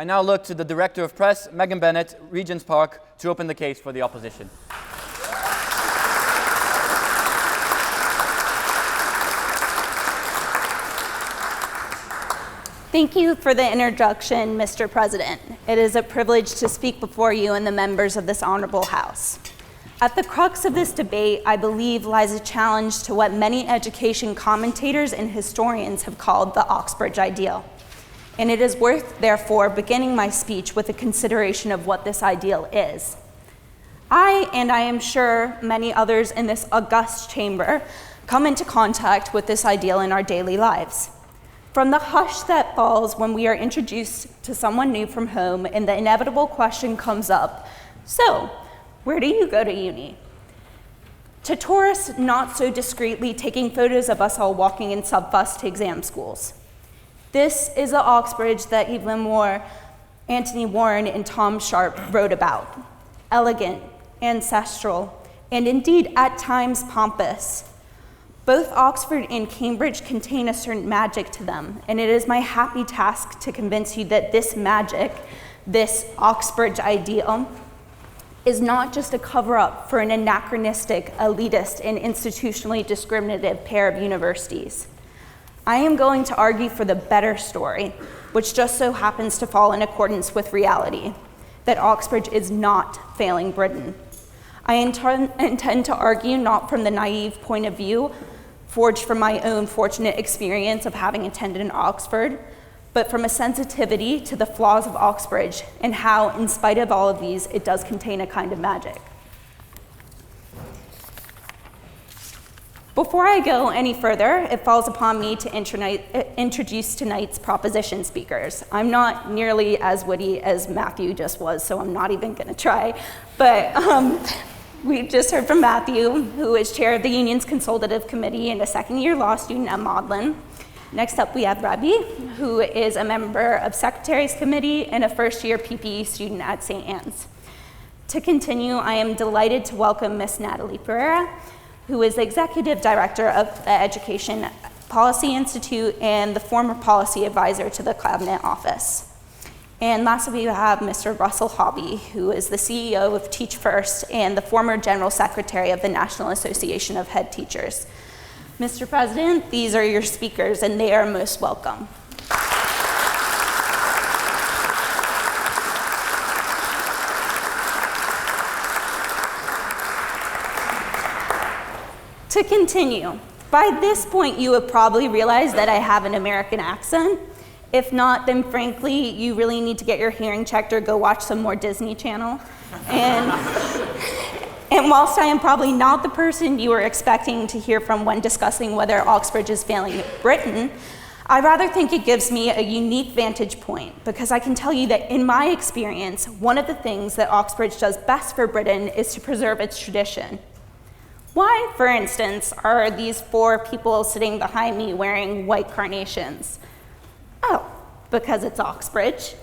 I now look to the Director of Press, Megan Bennett, Regent's Park, to open the case for the opposition. Thank you for the introduction, Mr. President. It is a privilege to speak before you and the members of this honorable House. At the crux of this debate, I believe, lies a challenge to what many education commentators and historians have called the Oxbridge ideal. And it is worth, therefore, beginning my speech with a consideration of what this ideal is. I, and I am sure many others in this august chamber, come into contact with this ideal in our daily lives. From the hush that falls when we are introduced to someone new from home and the inevitable question comes up, so, where do you go to uni? To tourists not so discreetly taking photos of us all walking in sub-bus to exam schools. This is the Oxbridge that Evelyn Moore, Anthony Warren, and Tom Sharp wrote about. Elegant, ancestral, and indeed at times pompous. Both Oxford and Cambridge contain a certain magic to them, and it is my happy task to convince you that this magic, this Oxbridge ideal, is not just a cover-up for an anachronistic, elitist, and institutionally discriminative pair of universities. I am going to argue for the better story, which just so happens to fall in accordance with reality, that Oxbridge is not failing Britain. I intend to argue not from the naive point of view forged from my own fortunate experience of having attended Oxford, but from a sensitivity to the flaws of Oxbridge and how, in spite of all of these, it does contain a kind of magic. Before I go any further, it falls upon me to introduce tonight's proposition speakers. I'm not nearly as witty as Matthew just was, so I'm not even gonna try, but we just heard from Matthew, who is chair of the union's consultative committee and a second-year law student at Magdalen. Next up, we have Rabbi, who is a member of Secretary's Committee and a first-year PPE student at St. Anne's. To continue, I am delighted to welcome Ms. Natalie Pereira, who is the Executive Director of the Education Policy Institute and the former policy advisor to the Cabinet Office. And lastly, we have Mr. Russell Hobby, who is the CEO of Teach First and the former General Secretary of the National Association of Head Teachers. Mr. President, these are your speakers, and they are most welcome. To continue, by this point, you have probably realized that I have an American accent. If not, then frankly, you really need to get your hearing checked or go watch some more Disney Channel. And whilst I am probably not the person you were expecting to hear from when discussing whether Oxbridge is failing Britain, I rather think it gives me a unique vantage point because I can tell you that in my experience, one of the things that Oxbridge does best for Britain is to preserve its tradition. Why, for instance, are these 4 people sitting behind me wearing white carnations? Oh, because it's Oxbridge.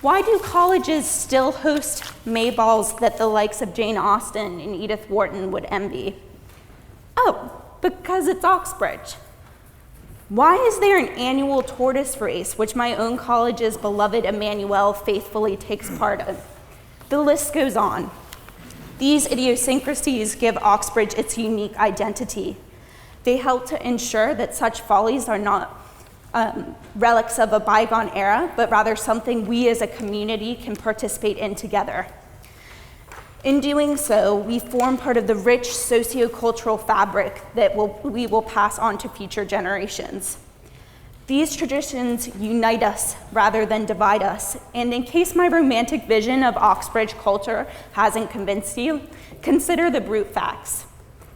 Why do colleges still host May balls that the likes of Jane Austen and Edith Wharton would envy? Oh, because it's Oxbridge. Why is there an annual tortoise race, which my own college's beloved Emmanuel faithfully takes part in? The list goes on. These idiosyncrasies give Oxbridge its unique identity. They help to ensure that such follies are not relics of a bygone era, but rather something we as a community can participate in together. In doing so, we form part of the rich sociocultural fabric that we will pass on to future generations. These traditions unite us rather than divide us, and in case my romantic vision of Oxbridge culture hasn't convinced you, consider the brute facts.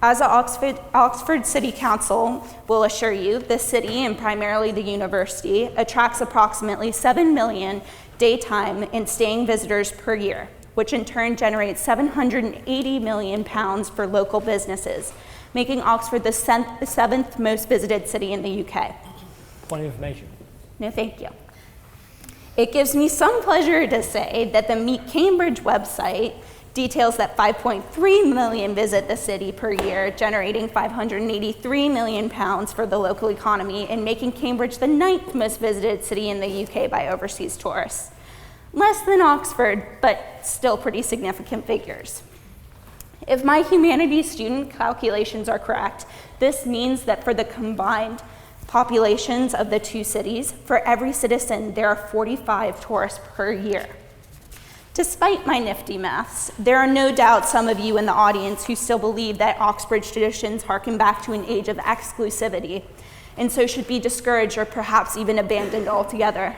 As the Oxford City Council will assure you, the city, and primarily the university, attracts approximately 7 million daytime and staying visitors per year, which in turn generates £780 million for local businesses, making Oxford the 7th most visited city in the UK. Point of information. No, thank you. It gives me some pleasure to say that the Meet Cambridge website details that 5.3 million visit the city per year, generating £583 million for the local economy and making Cambridge the 9th most visited city in the UK by overseas tourists. Less than Oxford, but still pretty significant figures. If my humanities student calculations are correct, this means that for the combined populations of the two cities, for every citizen, there are 45 tourists per year. Despite my nifty maths, there are no doubt some of you in the audience who still believe that Oxbridge traditions harken back to an age of exclusivity, and so should be discouraged or perhaps even abandoned altogether.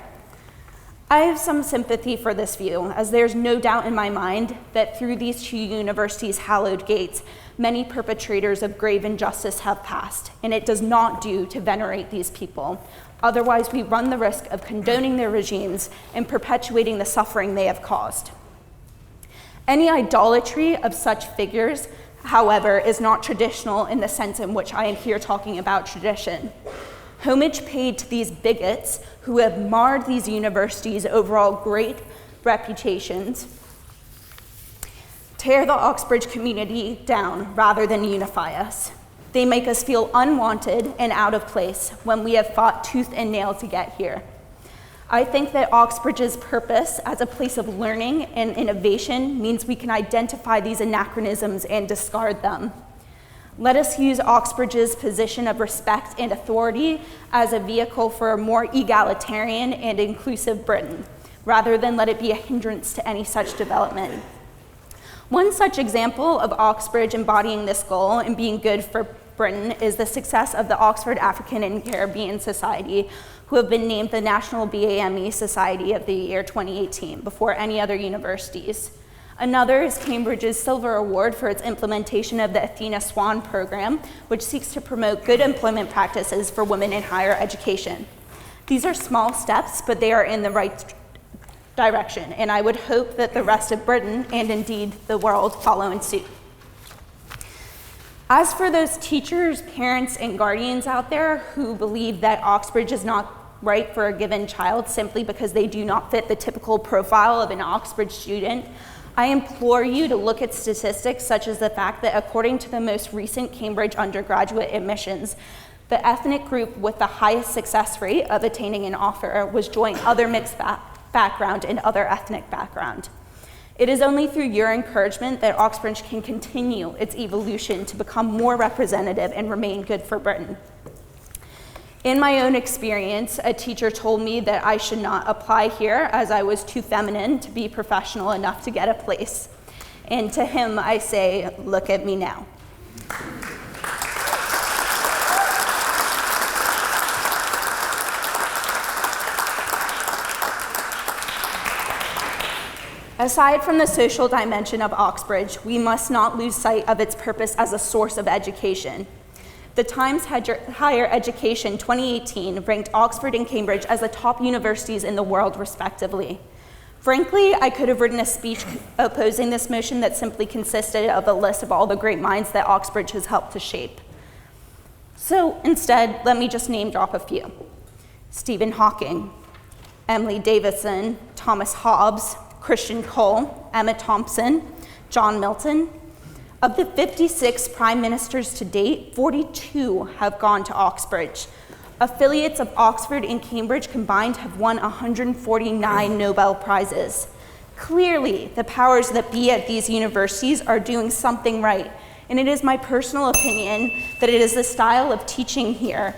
I have some sympathy for this view, as there's no doubt in my mind that through these two universities' hallowed gates, many perpetrators of grave injustice have passed, and it does not do to venerate these people. Otherwise, we run the risk of condoning their regimes and perpetuating the suffering they have caused. Any idolatry of such figures, however, is not traditional in the sense in which I am here talking about tradition. Homage paid to these bigots who have marred these universities' overall great reputations tear the Oxbridge community down rather than unify us. They make us feel unwanted and out of place when we have fought tooth and nail to get here. I think that Oxbridge's purpose as a place of learning and innovation means we can identify these anachronisms and discard them. Let us use Oxbridge's position of respect and authority as a vehicle for a more egalitarian and inclusive Britain, rather than let it be a hindrance to any such development. One such example of Oxbridge embodying this goal and being good for Britain is the success of the Oxford African and Caribbean Society, who have been named the National BAME Society of the Year 2018 before any other universities. Another is Cambridge's Silver Award for its implementation of the Athena Swan program, which seeks to promote good employment practices for women in higher education. These are small steps, but they are in the right direction, and I would hope that the rest of Britain, and indeed the world, follow in suit. As for those teachers, parents, and guardians out there who believe that Oxbridge is not right for a given child simply because they do not fit the typical profile of an Oxbridge student, I implore you to look at statistics such as the fact that according to the most recent Cambridge undergraduate admissions, the ethnic group with the highest success rate of attaining an offer was joint other mixed background and other ethnic background. It is only through your encouragement that Oxbridge can continue its evolution to become more representative and remain good for Britain. In my own experience, a teacher told me that I should not apply here as I was too feminine to be professional enough to get a place. And to him, I say, look at me now. Aside from the social dimension of Oxbridge, we must not lose sight of its purpose as a source of education. The Times Higher Education 2018 ranked Oxford and Cambridge as the top universities in the world, respectively. Frankly, I could have written a speech opposing this motion that simply consisted of a list of all the great minds that Oxbridge has helped to shape. So instead, let me just name drop a few. Stephen Hawking, Emily Davison, Thomas Hobbes, Christian Cole, Emma Thompson, John Milton. Of the 56 prime ministers to date, 42 have gone to Oxbridge. Affiliates of Oxford and Cambridge combined have won 149 Nobel Prizes. Clearly, the powers that be at these universities are doing something right, and it is my personal opinion that it is the style of teaching here.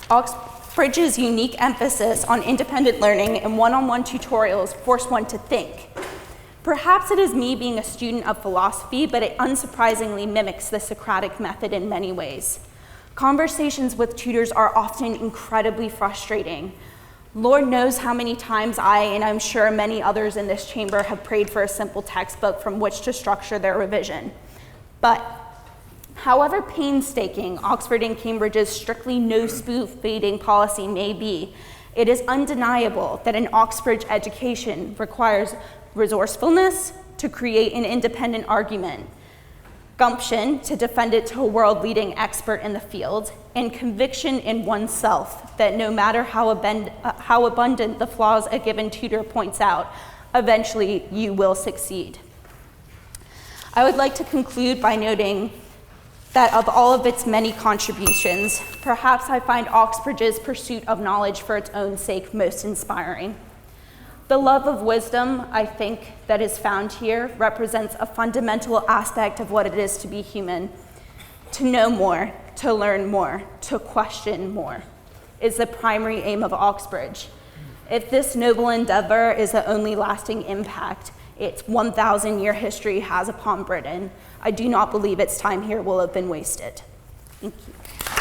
Oxbridge's unique emphasis on independent learning and one-on-one tutorials force one to think. Perhaps it is me being a student of philosophy, but it unsurprisingly mimics the Socratic method in many ways. Conversations with tutors are often incredibly frustrating. Lord knows how many times I, and I'm sure many others in this chamber, have prayed for a simple textbook from which to structure their revision. But however painstaking Oxford and Cambridge's strictly no spoon-feeding policy may be, it is undeniable that an Oxbridge education requires resourcefulness to create an independent argument, gumption to defend it to a world-leading expert in the field, and conviction in oneself that no matter how abundant the flaws a given tutor points out, eventually you will succeed. I would like to conclude by noting that of all of its many contributions, perhaps I find Oxbridge's pursuit of knowledge for its own sake most inspiring. The love of wisdom, I think, that is found here represents a fundamental aspect of what it is to be human. To know more, to learn more, to question more is the primary aim of Oxbridge. If this noble endeavor is the only lasting impact its 1,000-year history has upon Britain, I do not believe its time here will have been wasted. Thank you.